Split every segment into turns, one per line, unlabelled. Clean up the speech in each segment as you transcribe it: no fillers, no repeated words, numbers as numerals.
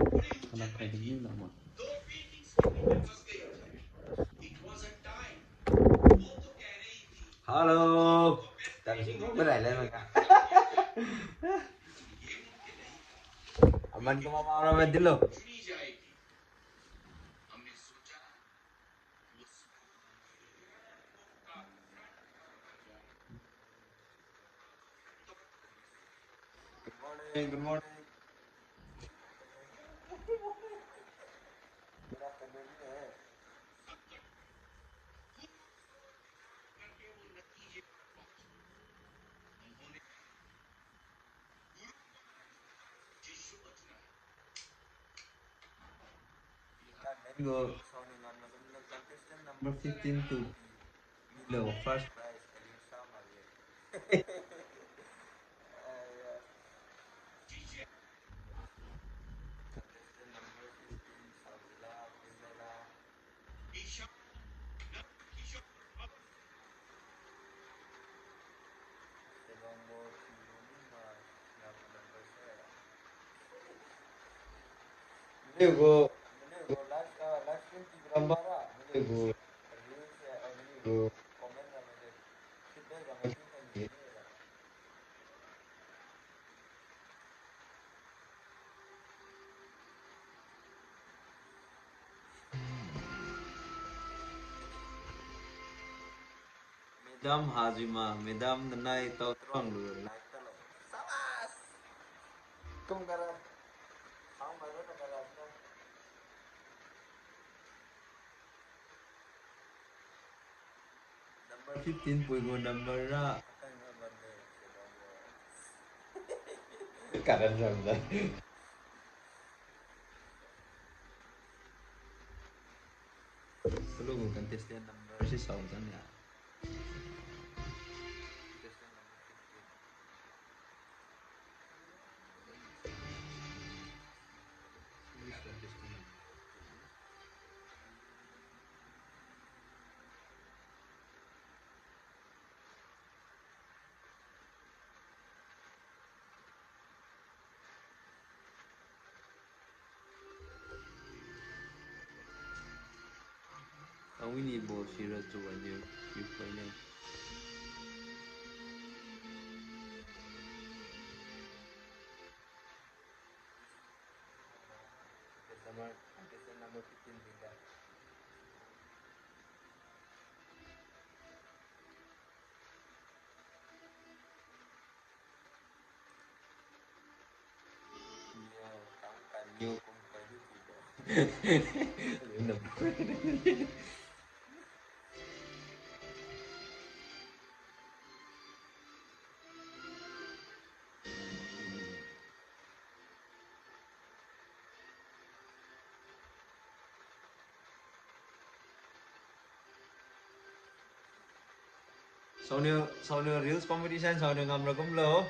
Anak kayak gini lama. Halo. Tadi sih kok berada mereka. Aman ko mama orang dulu. Good morning, good morning. Go contestant number 15 to below first prize. Contestant number 15, Saudila, Priscilla. Selongo, Firulima, number 7. Go. Last 20 Brambara. Go. Go. Comment naman din. Feedback naman din. Madam Hazima, Madam Nanay Tautrong, like talo. Sabas! Kung kara, ang maro na karat na. Number 15 po yung number na. Karan lang lang. Tulog yung contestant number 6,000 ya. Ang winibo si Rajuan yung pa niya. Contestant number 15 bigla. Kanyo kung pwede dito. Saunyo Reels competition, saunyo ngamra kumlo.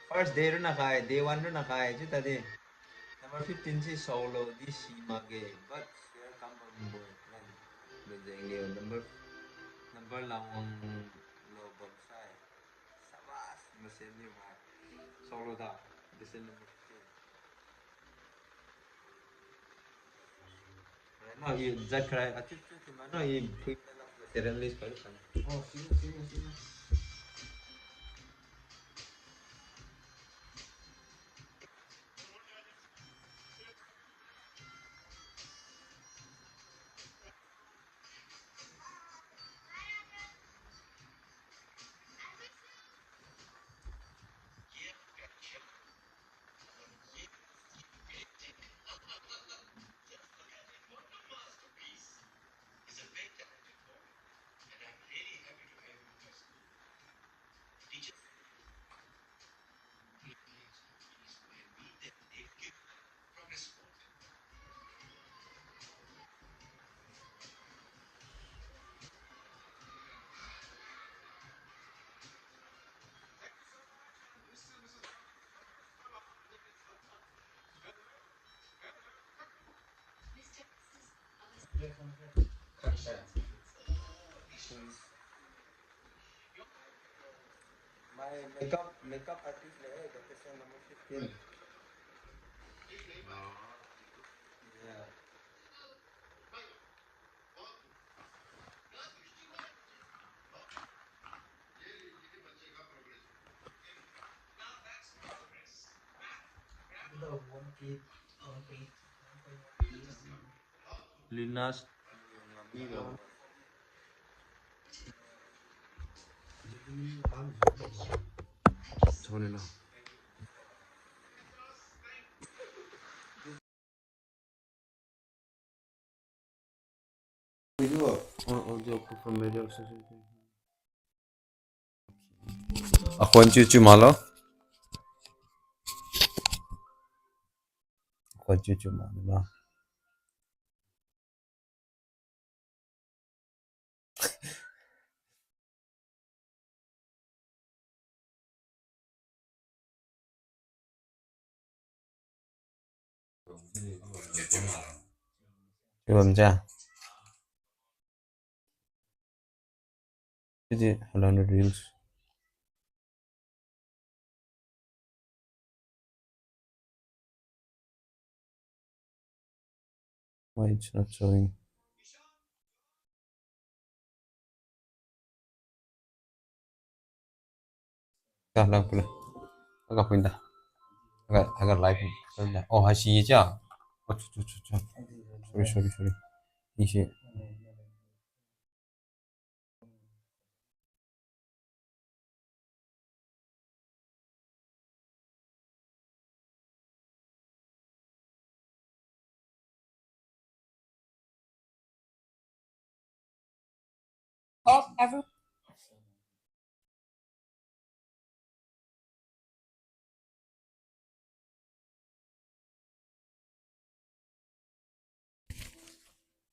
First day ro na kaya, day 1 ro na kaya. Juta di. Number 15 si Solo di si Mage. But here come on board. Bejengge number lang ang lobog say. Sabas, masin ni ba. Solo da. Disin number 15. Right now, you Jack cry. Achit si mano, you quick na lang. Serial list pa rin. Oh, sino. My makeup artist le contestant number 15. Linas amigo. Sorry no. Video. Audio from video. Akwan cucu malo. Akwan cucu malo. Belum ja. Jadi halan reels. Why it's not showing? Dah lang pula. Agak pindah. Agak live. Oh hasil aja. Oh sorry. Isi.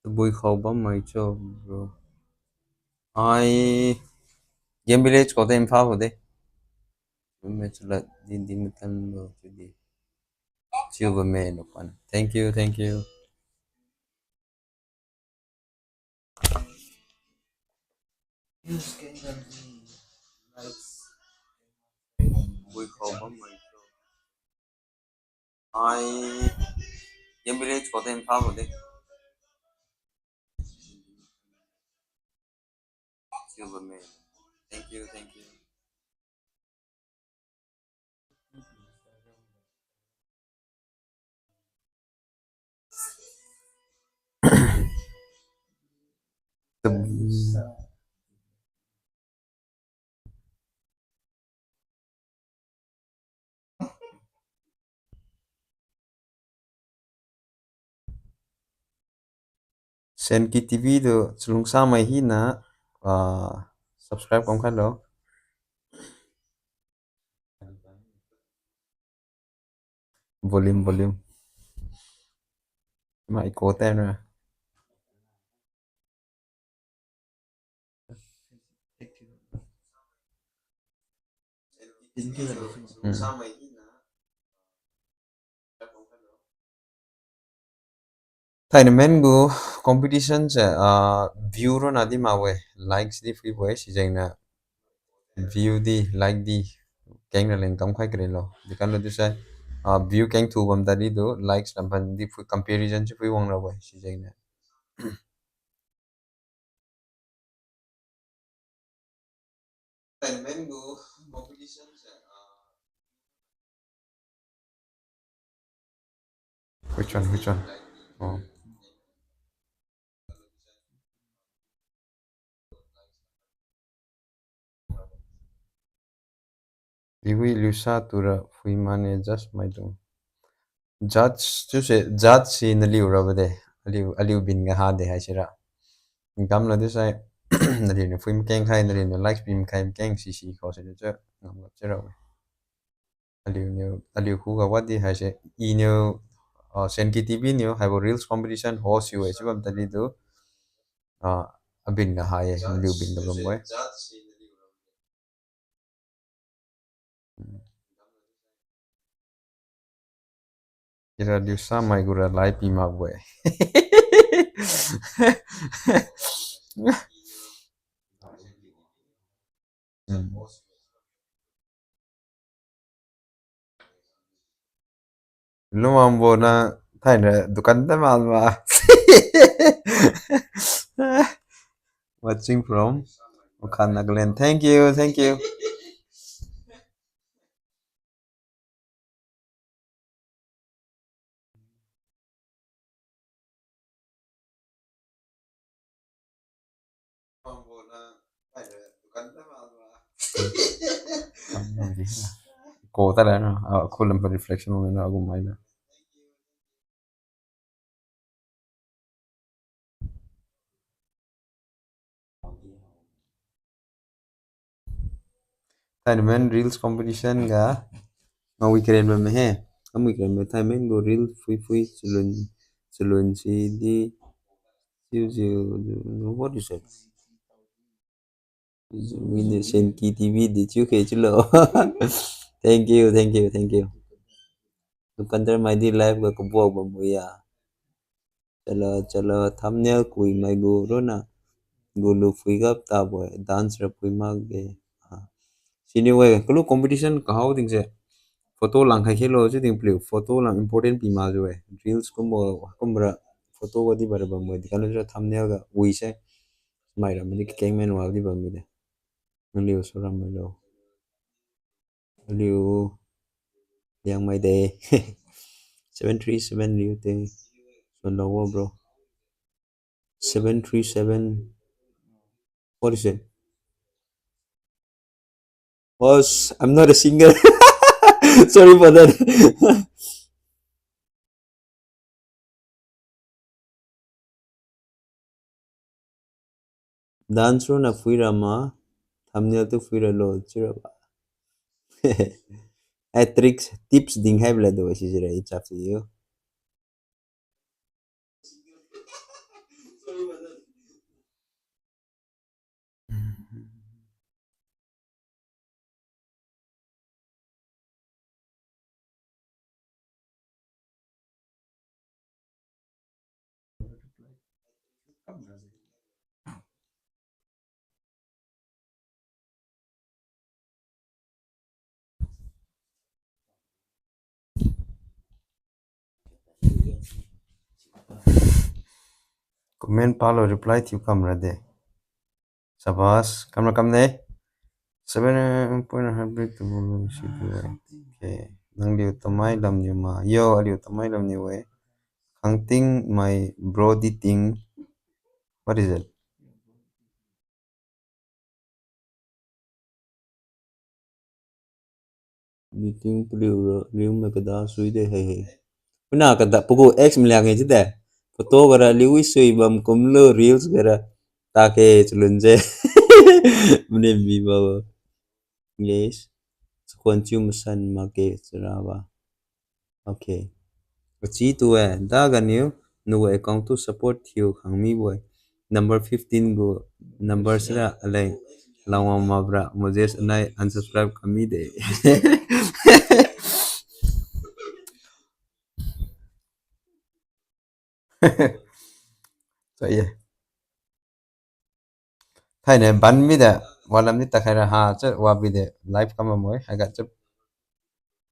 Boy kau bam mai cho bro. I game village ko tem fa ho de. मैं चला दिन दिन में तन लो चुदी चिव में no pan. Thank you. Yes, can likes. Boy kau bam mai cho. I game village ko tem fa ho de. Chiv में. Thank you. Sen ki TV do selung sa mai hi na subscribe kom khan lo. Volume. Mai ko tem na. Thai men gu competition se view ro na di ma we likes di free boy si jeng na view di like di keng na leng kam khai kre lo dikan lo du sai view keng thu bam da di do likes na ban di fu comparison chi fu wong lo we si jeng na Thai men gu competition se which one oh Iwi lusa tura fui mane just mai do judge chu se judge si na liu ra bade aliu bin ga ha de ha sira gam la de sai na li ne fui keng khai na li ne likes bim khai keng si ko se de cha ngam ga chira we aliu khu ga wadi ha se I ne sen ki tv ne have a reels competition host you se bam ta li do abin ga ha ye liu bin ga bam we ira liu sa mai gura lai pi ma we Lumambo na thay na dukan ta mal ma watching from Ukhan Nagaland. Thank you. Ko ta la na kulam pa reflection mo na agumay na. Tani men reels competition ga ma weekend me he. Am weekend me time men go reel fui sulun si di what is it? Min sen ki TV di chu ke chu lo. Thank you. Dukantar mai di live ga kubo ba mo ya. Chalo thumbnail kui mai go ro na. Go lo fui gap ta boy dance ra fui mag ge. Sini we kalau competition kahau ding se. Photo lang khai khelo chu ding play photo lang important pi ma jo we. Reels kumra photo wa di bar ba mo di kan ra thumbnail ga ui se mai ra mi ki keng men wa di ba mi de. Liu so ram lo. Liu yang mai de. 737 Liu te. So lower bro. 737. What is it? Boss, I'm not a singer. Sorry for that. Dance ro na fuira ma. Thumbnail to fuira lo. Chira ba. Tricks, tips ding hai bla do si jira. It's up to you. Comment palo reply tiu kamera de. Sabas, kamera kam ne. 7.100 to si okay. Nang liu tamai lam ni ma. Yo, liu tamai lam ni we. Khang ting my brody ting. What is it? Meeting liu me kada sui de hey hey. Puna kada pugu X milang nge jide. Foto gara liu sui bam kumlo reels gara. Take chulunje. Mune mi bawa. Yes. Consume san make serawa. Okay. Chi tu da ga new no account to support you khang mi boy. Number 15 go number sera alai lawa mabra moses nai unsubscribe kami de. So yeah. Thai ne ban mi da walam ni takhaira ha cha wa bi de live kama moy aga cha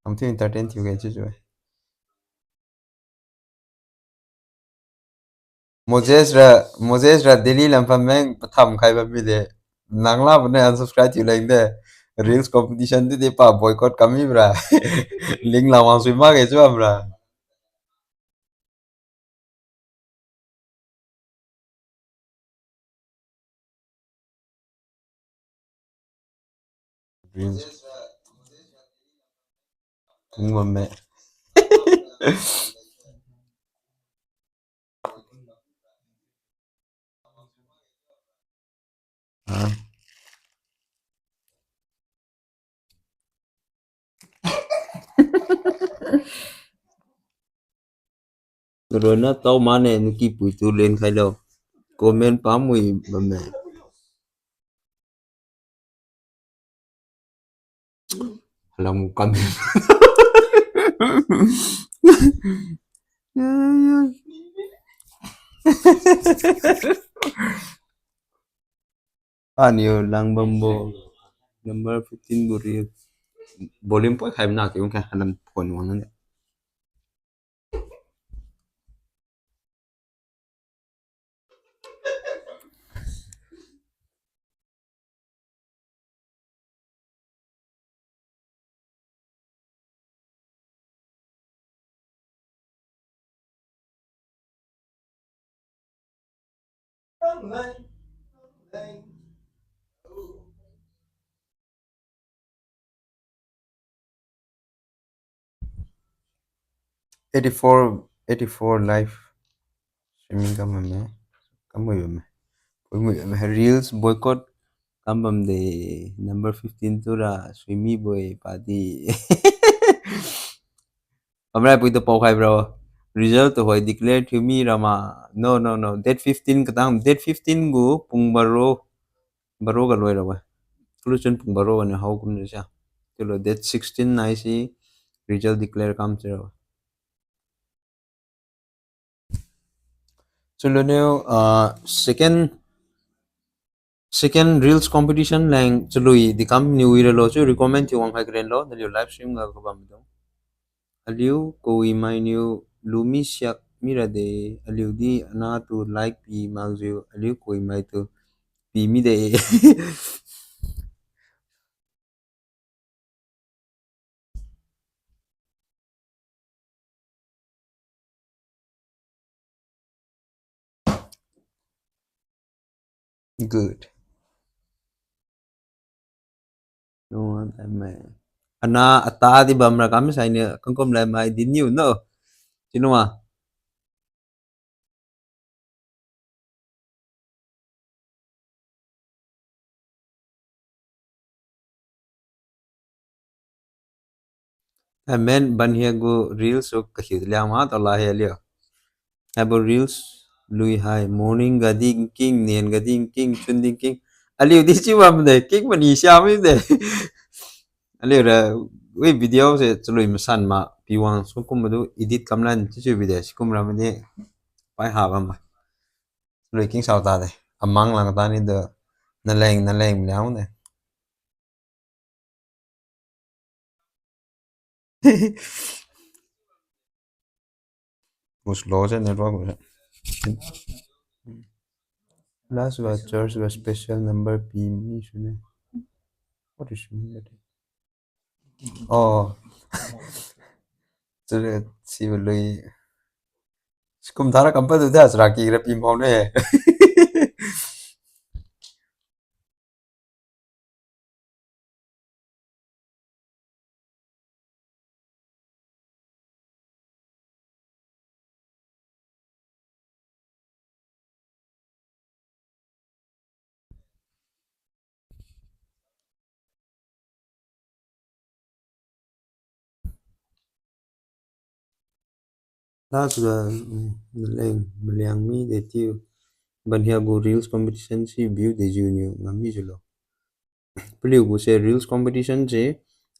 am thi entertain thiu ge chu. Moses ra Delhi lampa meng patham khai ba mi de nangla bne unsubscribe ti like de reels competition de pa boycott kami bra link la wang sui ma ge chu bra reels tung me rồi nó tao mà này nó kịp bùi tu lên khai đâu comment pa mui ba me lam kami anio lang bambo number 15 buri volume po khai na ke ka halam phone wang ne 84 live streaming kamame reels boycott kambam de number 15 tura swimmy boy party amra pui to pau khai bro result to hoi declare to me rama no date 15 katang date 15 gu pung baro ga loi rawa solution pung baro ne hau kum ne sha chalo date 16 nai si result declare kam chero chalo ne second reels competition lang chalui the kam new year lo chu recommend you wang hai gren lo the live stream ga ko bam do aliu ko mai new lumi syak mira de aliu di na to like pi magju aliu ko mai to pi mi de good no mai ana ata di bamra kam sai ne kangkom lai mai di new no chinwa men ban here go reels so kahi liang ma to la he lio abo reels lui hai morning ga ding king nien ga ding king chun ding king aliu di chi wam de king mani sha mi de aliu ra we video se chlui ma san ma piwang so kum du edit kamlan chi chu video kum ra ma ne pai ha ba ma lui king sao ta de amang lang ta ni de na leng liang de us lo se network last was church was special number p mi shune what is mean oh 这个 si lui kum thara kampa du da sra ki ra pi mau ne last was leng liang mi de tiu ban hia go reels competition si view de junior ngami julo pliu go se reels competition je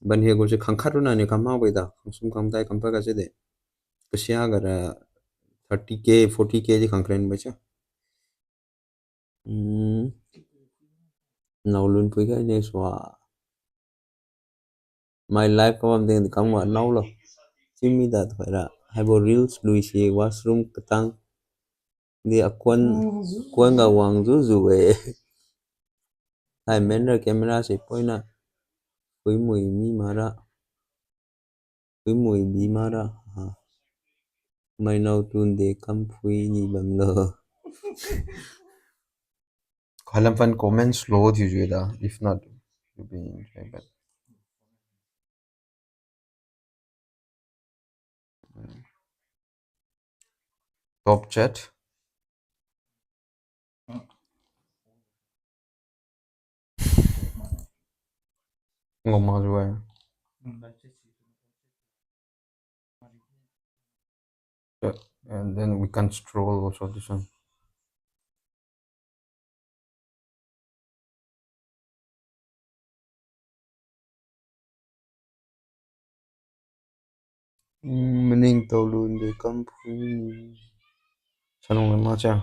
ban hia go se khangkharu na ne kamau bai da sum kam dai kampa ka se de ksia gara 30k 40k ji khangkren ba cha nau lun pui ga ne swa my life kam de kam wa nau lo chimi da thora habo reels lui si washroom katang di akwan kwan ga wang zu zu we hai men ra camera se poina với mùi mi mara với mùi bí mara ha mai nâu tun de kam phui ni bam lo kalam fan comment slow thi ju da if not you be bad top chat ngoma ju hai and then we can stroll also this one meaning tàu luôn de kam phui ni sanong ma cha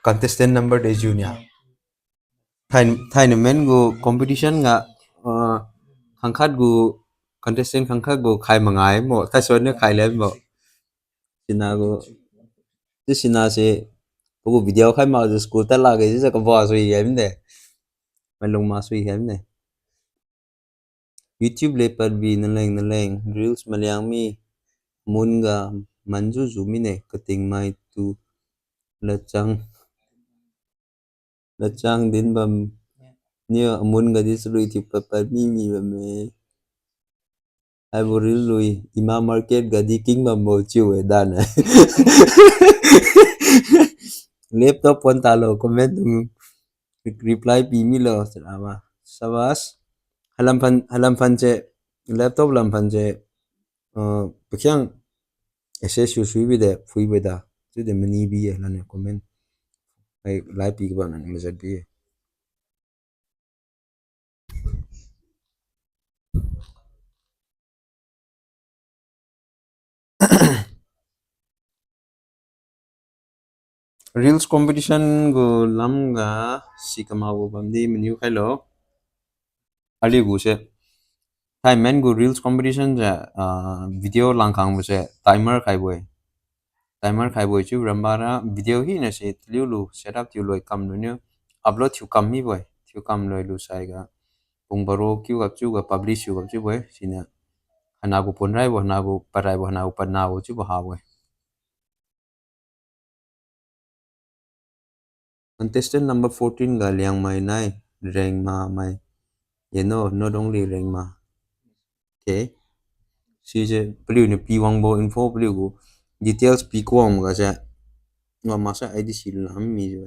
contestant number de junior thain men go competition nga khangkhat gu contestant khangkhat go khai mangai mo ta son ne khai le mo sina go ti sina se bu video khai ma ju school ta la ge je ka ba sui hem de mai long ma sui hem de youtube le par bi na leng reels malyang mi mun ga manju zu mi ne kating mai tu la chang là trang đến bầm như muốn cái đi rồi thì papa mi bầm ai bồi lui ima market gadi king bầm mo chiu dan laptop pun talo comment reply pi mi lo sama sabas halam fan che laptop lam fan che pakyang ss su sui bi de fui bi da chu de mani bi la ne comment ai lai pi ba na me zat bi reels competition go lam ga sikama bo bam di menu khailo ali gu se thai men go reels competition ja video langkang bo se timer khai boy chu rambara video hi na se tliu lu setup tiu loi kam lu ne upload thiu kam mi boy thiu kam loi lu sai ga pung baro kyu gap chu ga publish chu gap chu boy sina hana gu pon rai bo hana gu parai bo hana gu pan na bo chu ba ha boy contestant number 14 ga liang mai nai rank ma mai you know not only rank ma okay si je pliu ne pi wang bo info pliu gu details pi ko am ga ja nga ma sa id sil lam mi jo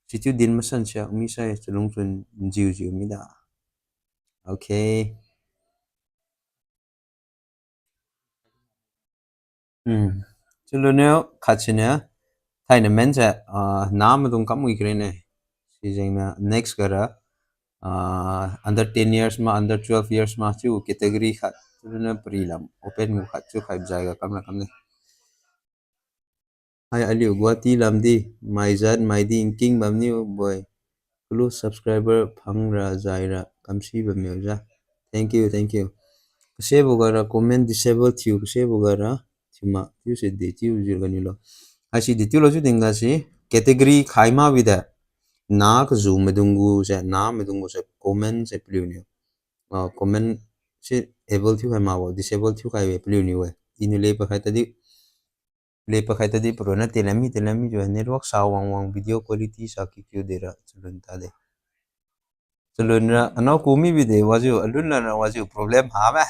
situ din ma san cha mi sai chalung chun jiu jiu mi da okay chilo neo khachine thaina men cha nam dung kam wi krene si jengna next gara under 10 years ma under 12 years ma chu category khat chilo na prilam open mu khat chu khai jaiga kam na kam ne hai aliu guati lam di mai zat mai di king bam ni boy plus subscriber phang ra jaira kam si bam me ja thank you se bugara comment disable thiu se bugara thima tiu se de tiu jil gani lo asi de tiu lo chu dinga si category khaima vida nak zoom medungu se na medungu se comment se pliu comment se able thiu khaima bo disable thiu khai we pliu ni we inu le pa khai ta di pro na telami jo network sa wang wang video quality sa ki kyu de ra chulun ta de chulun ra ano kumi bi de waju alun na waju problem ha ba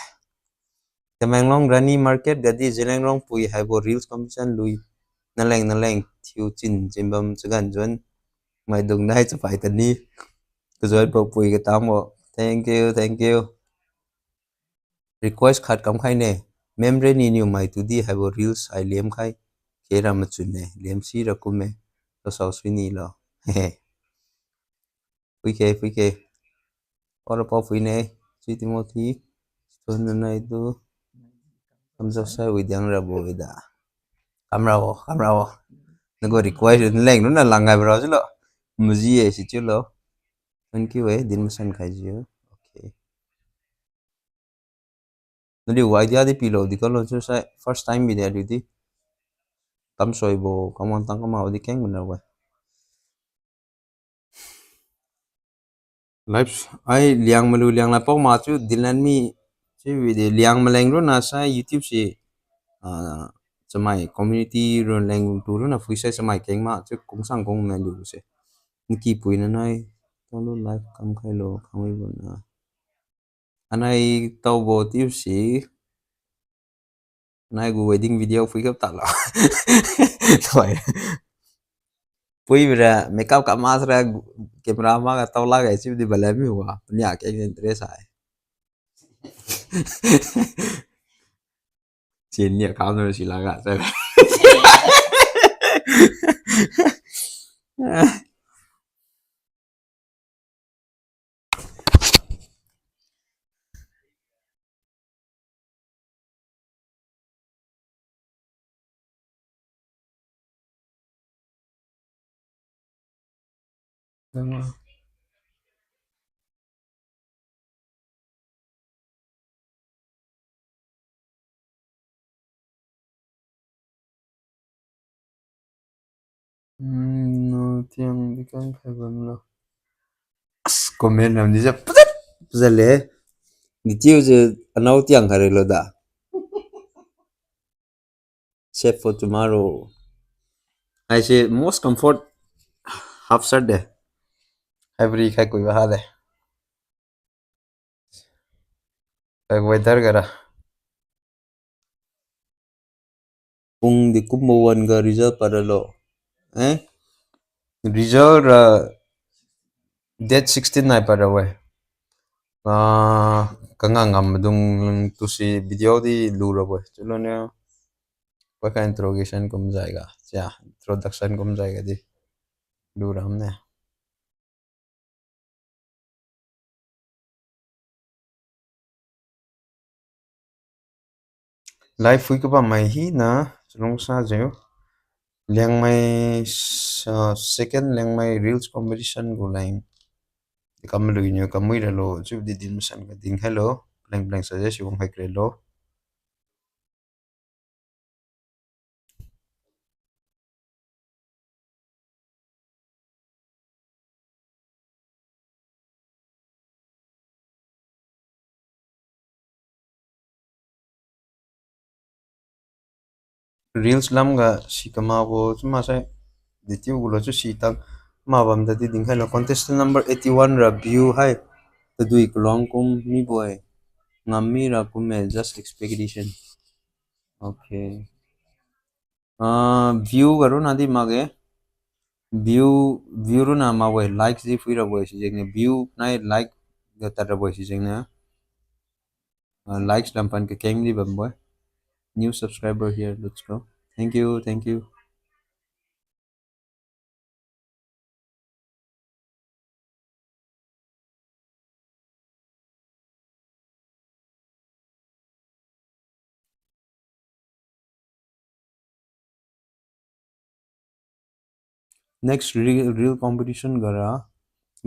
Temenglong Rani Market gadi Zelenglong pui haibo reels competition lui na leng thiu chin chimbam chagan jon mai dung nai chu pai tani ku zoi po pui ka tamo thank you request khat kam khai ne memre ni new mai tu di haibo reels ai lem khai kera ma chun ne lem si ra kume to sau sui ni lo he pui ke or po pui ne chi timothy ton nai tu am so sai wi dang ra bo da camera wo nó có request lên nó là ngày bro chứ lo muzi ấy chứ lo anh kêu ấy din masan khai chứ okay nó đi idea đi pilo đi có lo chứ sai first time video đi tâm soi bộ công an tăng có màu đi kén mình rồi live ai liang là bóc mà chứ dilan mi chứ video liang mà lên rồi na sai youtube si à samai community rồi lên tu rồi na phui sai samai kén mà chứ cũng sang cũng mà lưu sẽ ki pui na nai tao lo live kam khai lo không ai buồn à anh ấy tao bộ tiếp sĩ nay gu wedding video phui cấp tala thôi phui bira makeup ka masra camera ma ka tawla ga chi di balami huwa nya ke interest ai chen nya ka no si la ga sa no tiang di kan khai bam lo comment nam di sa zale di chiu je anau tiang khare lo da set for tomorrow I say most comfort half shirt de Every kai kui ba hade. Kai weather gara. Pung di kumbawan ga result pada lo. Eh? Result date 16 na pada we. Kangangam dung tu si video di lura we. Chalo ne ka interrogation kum jayega. Ja, introduction kum jayega di. Lura हमने. Live fui ka ba mai hi na long sa jayo. LIANGMAI second LIANGMAI reels competition go line. Kamu lu inyo kamu ira lo chu di din san ka ding hello blank blank suggest yung hai kre lo. Reels lam ga si kama bo cuma sai di tiu gulo chu si tang ma bam da di ding hello contestant number 81 ra view hai ta dui kulong kum mi boy ngammi ra kum just expectation. Okay. View garu na di mage view ru na ma boy likes di fuira boy si jeng view nai like ga tar boy si jeng na likes lam pan ke keng di bam boy. New subscriber here. Let's go. Thank you. Thank you. Next real competition gara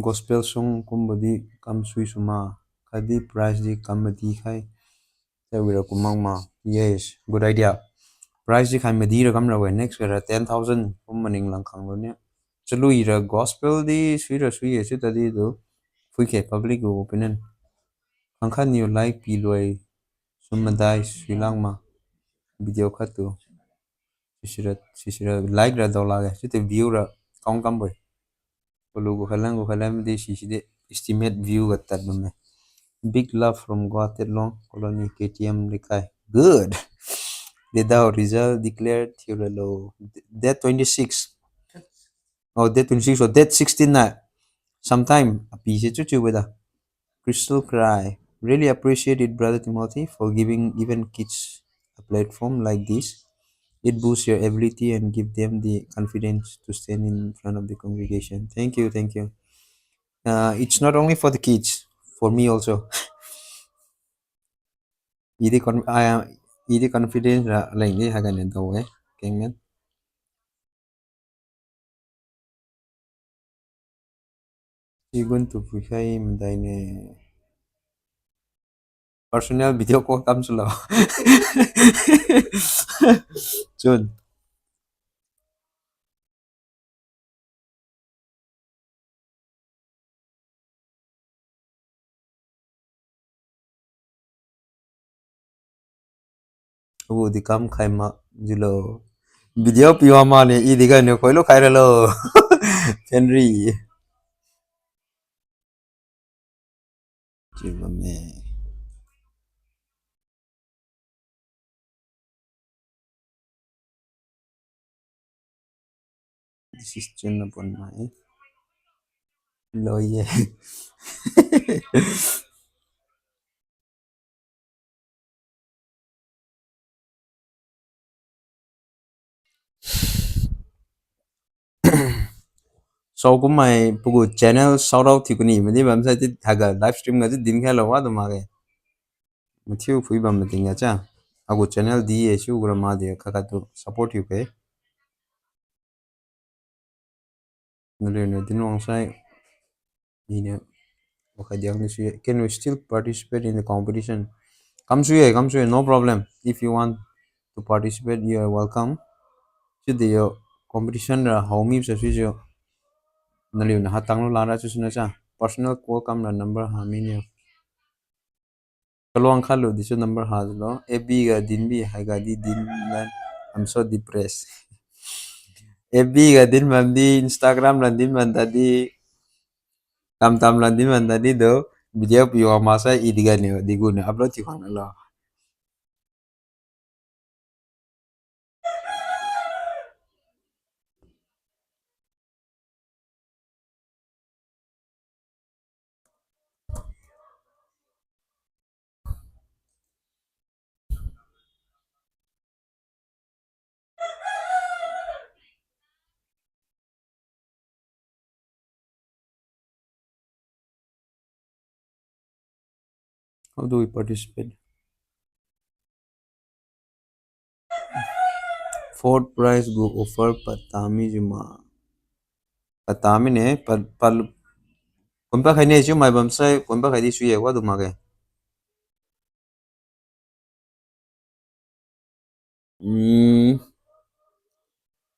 gospel song kumbadi kam sui suma kadi prize di kamadi khai tawira kumang ma. Yes, good idea. Prize di khai madi ra kam ra we next gara 10,000 kumaning lang khang lo ne chalu ira gospel di sui ase tadi do fui ke public go opinion angkhan you like pi loi sumadai silang ma video khatu sisira like ra dola ga site view ra kaung kam boy kolu go halang di siside estimate view ga tat me big love from Guatelong colony KTM likai good the result declared Tirelo date 26 oh date 26 or date 16 na sometime api se chu chu weda Crystal cry really appreciate it brother Timothy for giving even kids a platform like this. It boosts your ability and give them the confidence to stand in front of the congregation. Thank you, thank you. It's not only for the kids, for me also. Idi confidence like this hagan ito eh. Kengmen. Sigun to pushay mdaine personal video ko kam sula. Jun. Oh, di kam khay ma jilo. Video piwa mane idi ga ne koilo khairalo. Henry. Jimame. This is Jun upon my lawyer. So cũng mày buku channel shout out thì cũng mà đi bấm sai thì haga livestream cái din khai lawa đó mà cái mà thiếu phui bấm mình nghe cha agu channel di issue gura mà đi kaka tu support you cái nơi nơi din wang sai đi nè okay diang ni suy can we still participate in the competition come suy no problem if you want to participate you are welcome chứ đi competition là hậu mi sẽ suy cho nơi nào hatang lo lara chứ na cha personal call cam là number ha mi nè kalau angka lo di so number has lo FB ga din bi ha ga di din lan I'm so depressed FB ga din man di Instagram lan din man tadi tam lan di man tadi do video piwa masa idigan yo diguna upload ti kan lo. How do we participate? Fourth prize go offer patami juma. Patami ne pal kumpa khai ne chu mai bam sai kumpa khai di su ye wa du ma ge. Hmm.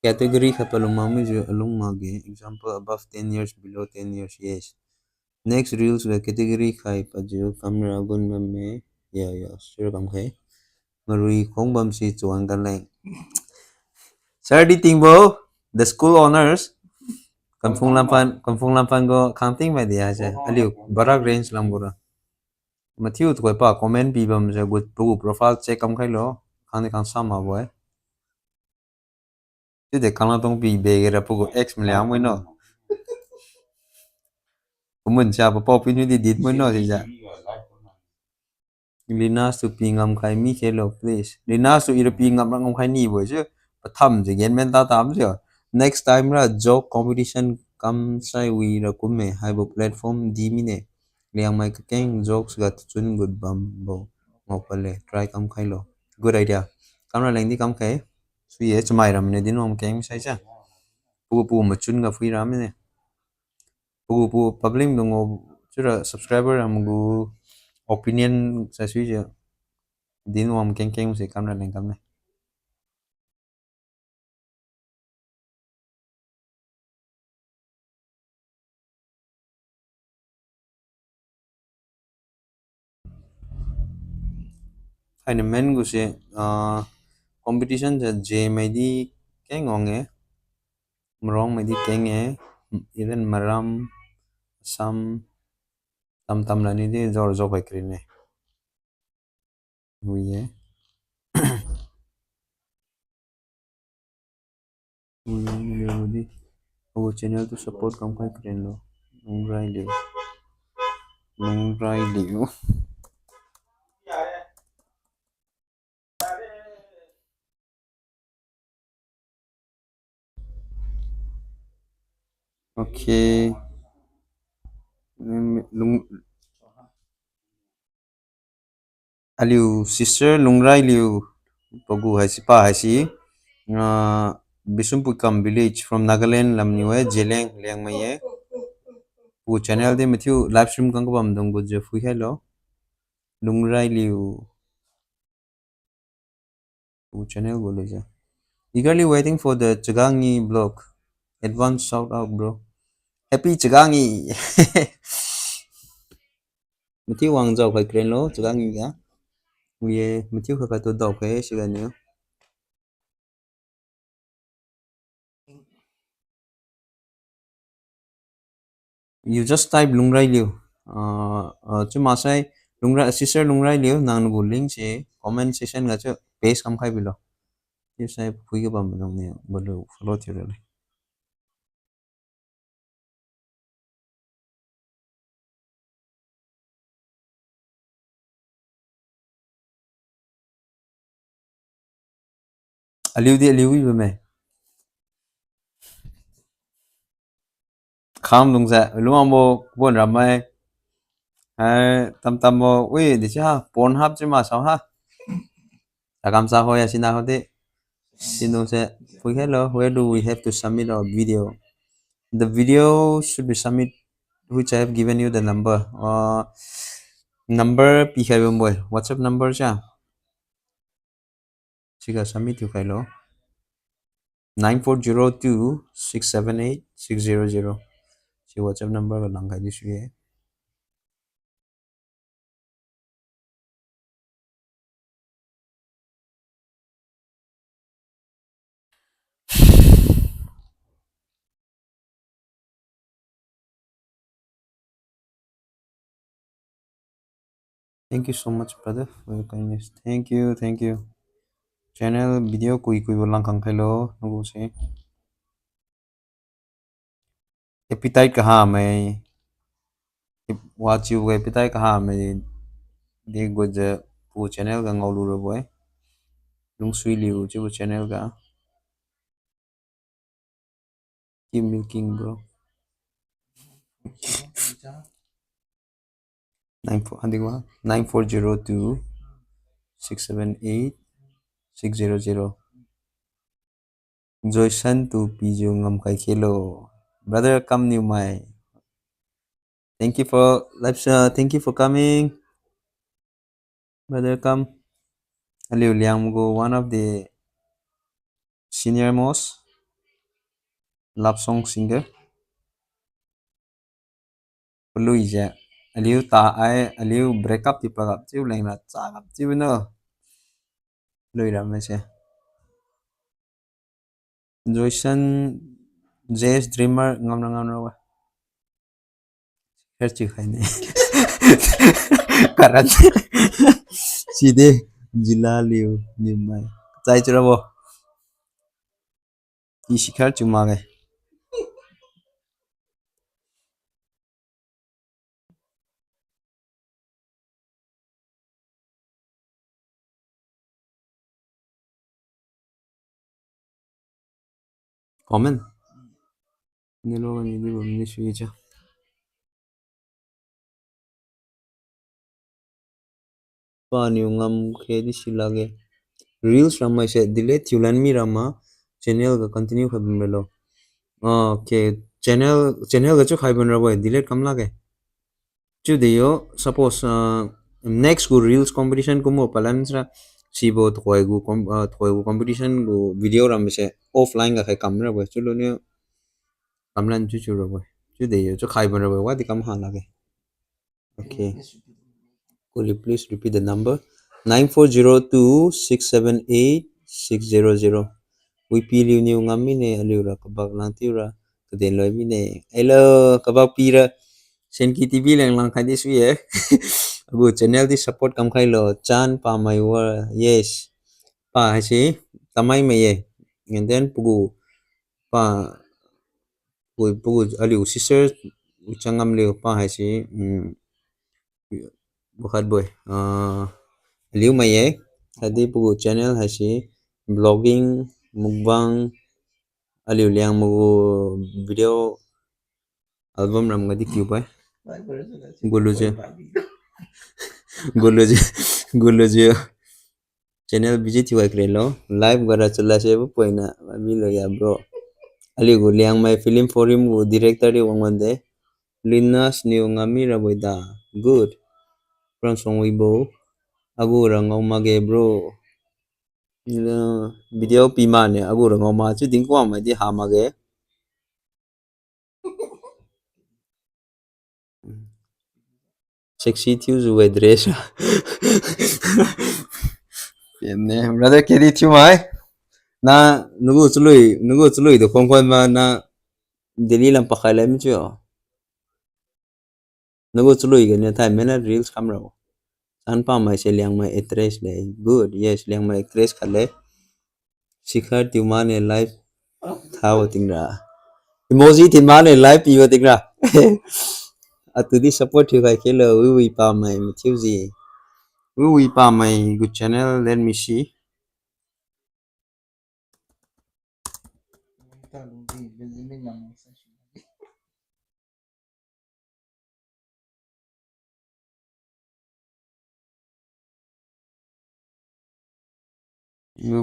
Category kapalumami along mage. Example above 10 years, below 10 years. Yes. Next reels the category khai pajo camera gun me. Yeah, yeah. Sure kam khai. Marui khong bam si chuan kan lai. Sir di tingbo the school honors Kampung Lampan go counting mai dia je. Aliu barak range lam gura. Mathiu tu pa comment pi bam je good profile check kam khai lo. Khane kan sama boy. Ti de kan tong pi be ge ra pu x mle am no. Kumun cha pa pop ni di dit mo no ti ja. Lina su pingam khai mi hello please. Lina su ir pingam rang khai ni bo chứ. Thầm chỉ gen men ta tam chứ. Next time ra joke competition kam sai we ra kum me hai bo platform di mi ne. Liang mai ka keng jokes ga chun good bam bo. Ngok pale try kam khai lo. Good idea. Kam ra leng di kam khai. Su ye chmai ram ne din om keng sai cha. Pu pu ma chun ga free ram ne. Pu public dong chứ subscriber am gu opinion sa su je. Din om keng keng se kam ra leng kam ne. Hai men gu se competition ja je mai di keng onge mrong mai di keng e even maram sam tam la ni di zor zo kai krin ne wi ye wi di o channel to support kam kai krin lo nong rai liu okay lung aliu sister lungrai liu pogu hai si pa hai si Bisumpukam village from Nagaland lamniwe Jeleng Liangmai ye pu channel de matthew live stream kang bam dong go je fu hello lungrai liu pu channel go le ja eagerly waiting for the Chagangi blog advance shout out bro happy Chagangi matthew wang zau kai kren lo Chagangi ga ye matthew ka to dau kai shi ga ne you just type lungrai liu chu ma sai lungrai sister lungrai liu nang go link che comment section ga chu page kam khai bilo you sai phui ga bam dong ne bolo follow thira aliu di aliu wi me kham dong za lu mo bon ram mai tam tam mo ui di cha pon hap chứ mà sao ha ta kam sa ho ya sina ho de sino se we hello where do we have to submit our video the video should be submit which I have given you the number number pi khai boy whatsapp number cha chika submit you khai lo 9402 678 600 chi whatsapp number ga lang khai di su ye Thank you so much, brother, for your kindness. Thank you. Channel video kui bolang kang hello. Nugu se. Appetite kaha mai. Watch you appetite kaha mai. Di goja pu channel ka ngau lu boy. Lung sui liu chu channel ka. Keep milking bro. 9402 678 600. Joysan to Piju ngam kai kilo. Brother, come new my. Thank you for thank you for coming. Brother, come. Liu Liang go one of the senior most love song singer. Luisa. Liu ta ai Liu break up thì gặp chiếu lên là cha gặp chiếu nữa. Lui ra mấy xe. Joysan Jazz Dreamer ngam na wa. Her chi khai ne. Karat. Side Jila Liu new my. Chai chura bo. Ishikar chuma gai. Comment. Nilo ni di bum ni shui cha. Pa ni ngam khe di silage. Reels rama se delete yulan mi rama channel ga continue khabim lo. Okay, channel ga chu khai ban ra boy delete kam lage. Chu de yo suppose next go reels competition ko mo palan sa sibo thoi gu competition go video ram se offline ga khai kam ra boy chu lo ne kamlan chu ra boy. Chu de yo chu khai ban ra boy wa di kam ha lage. Okay. Could you please repeat the number? 9402 678 600. We pili ni ngami ne aliura kabak lang tiura kaden loy mi ne. Hello kabak pira sen ki TV lang lang khadi su ye. Abu channel di support kam khai lo chan pa mai wa yes. Pa hai si tamai mai ye. And then pugu pa pugu aliu sister changam liu pa hai si bukat boy. Liu mai ye. Tadi pugu channel hai si blogging mukbang aliu liang mugu video album ram ngadi kyu pai goloje goloje goloje channel visit wa krelo live gara chula se bu poina mi lo ya bro aliu gu liang mai film forum gu director ri wangwande linas ni ngami ra boida good from song wibo agu ra ngau mage bro video pima ne agu ra ngau ma chu ding ko ma di ha mage sexy tiu zu we dress ne brother kedi tiu mai na nugu chului do kongkon ma na delhi lam pakhala mi chu nugu chului ge ne thai mena reels camera an pa mai se liang mai actress le good yes liang mai actress khale shikhar tiu ma ne live thaw tingra emoji tin ma ne live pi tingra atu di support yu kai kelo wi pa mai mi tiu ji wi pa mai good channel let me see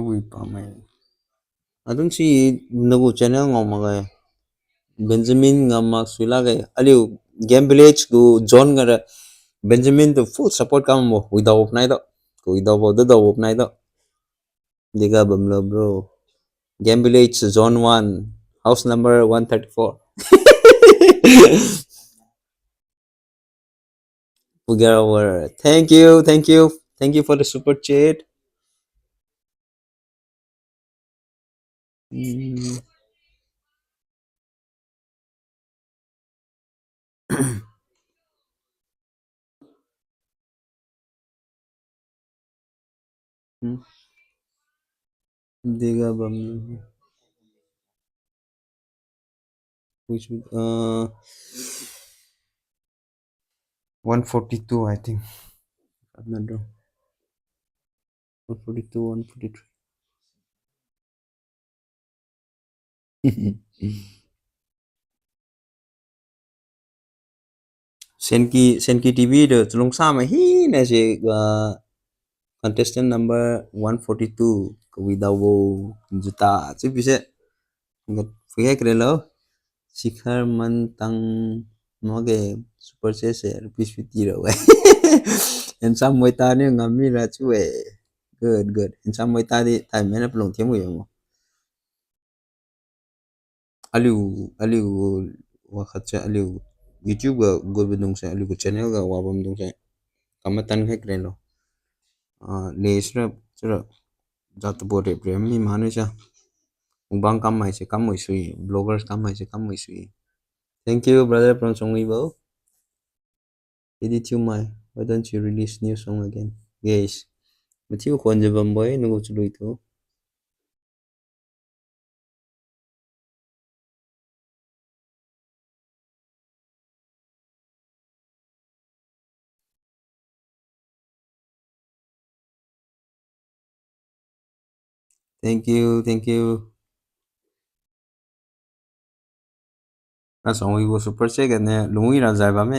wi pa mai adun si nugu channel ngom ma Benjamin ngama sulage aliu game village gu john ngara Benjamin to full support kam mo without nai do without do nai do diga bamlo bro game village zone 1 house number 134 Pugar over thank you for the super chat mm. Hmm. Dega bam. Which 142 I think. I'm not wrong. 142, 143. Senki TV the tulung sama hi na si contestant number 142 Kawidawo juta chứ bisa nggak fikir keren lo Shikhar Mantang Moge super chese rupees 50 rồi and some way ta ni ngami ra chú good and some way ta đi tại mấy nó lồng tiếng người mà aliu wakatcha aliu YouTube ga go bedung sa aliu channel ga wabam dung sa kamatan hai keren lo lesra chura jat bore prem mi manu cha bang kam mai se kam moi sui bloggers kam mai se kam moi sui thank you brother from Songwibo edit you mai why don't you release new song again guys Matthew khonje bamboy nugo chului to thank you na Songwibo super che ga ne lungui ra jai ba me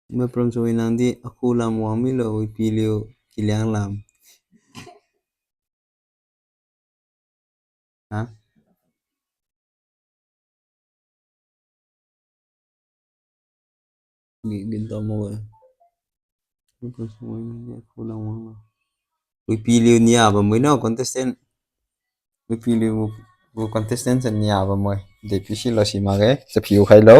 me from Songwi nang di aku lam wami lo pilio kiliang lam ha ginto mo me from Songwi nang di aku lam wami we pilio niya ba mo no contestant we pilio go contestant sa niya ba mo de pisi lo si mage sa piu khai lo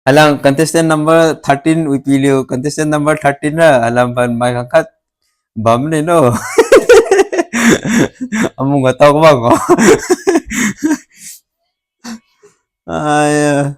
alang contestant number 13 we pilio contestant number 13 na alam ban mai angkat bam ne no among nggak tahu bang ko ay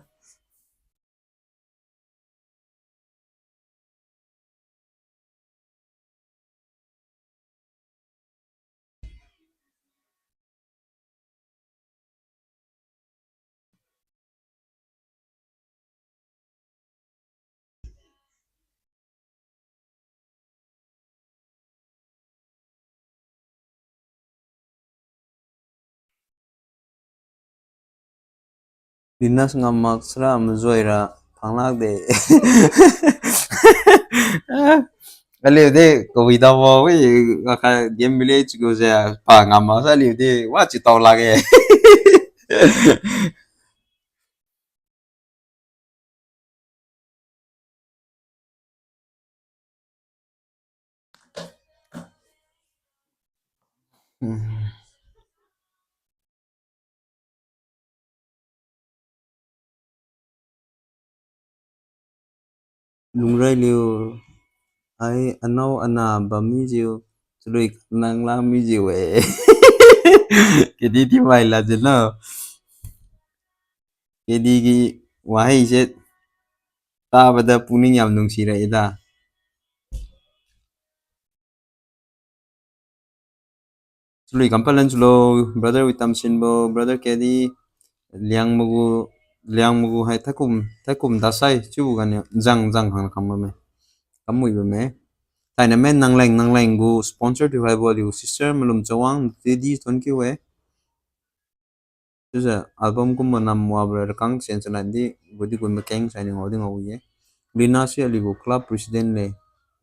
dinas ngamak sra mzoira panglak de ali de ko vida mo we ka game village go ja pa ngamak sa ali de wa chi taw la ge lungrai liu ai anau ana bami jiu chui nang la mi jiu cái đi thì mày là gì nó cái đi cái wahai je ta bada puning yam nung sira ida chui kampalan chulo brother witam sinbo brother kedi liang mugu hai thakum dasai chu gan jang jang hang kam me kamui be me tai na men nang leng gu sponsor to hai body sister malum chawang di ton ki we jusa album kum nam wa bra kang sen san di body gun me keng sai ngodi ngau ye lina se ali go club president le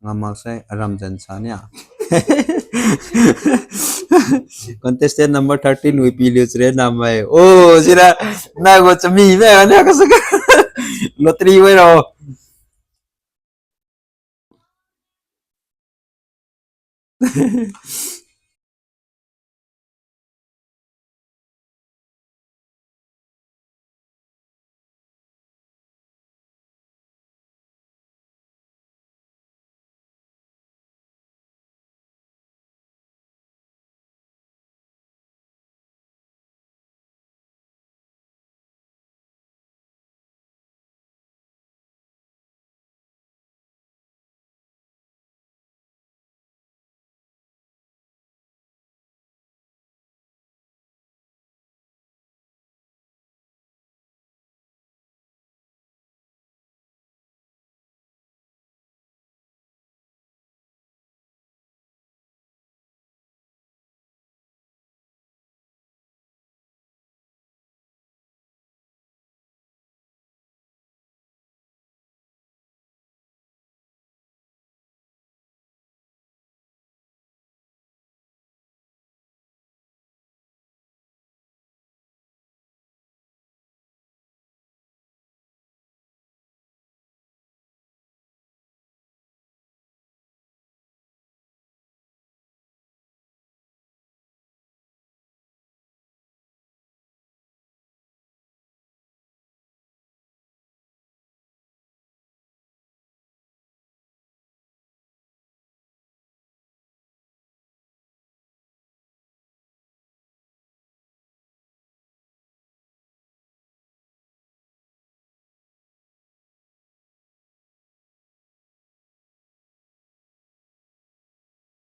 ngamak sai ramjan sanya contestant number 13 we pilius re namai oh sira na go chami me ne ka saka lottery we ro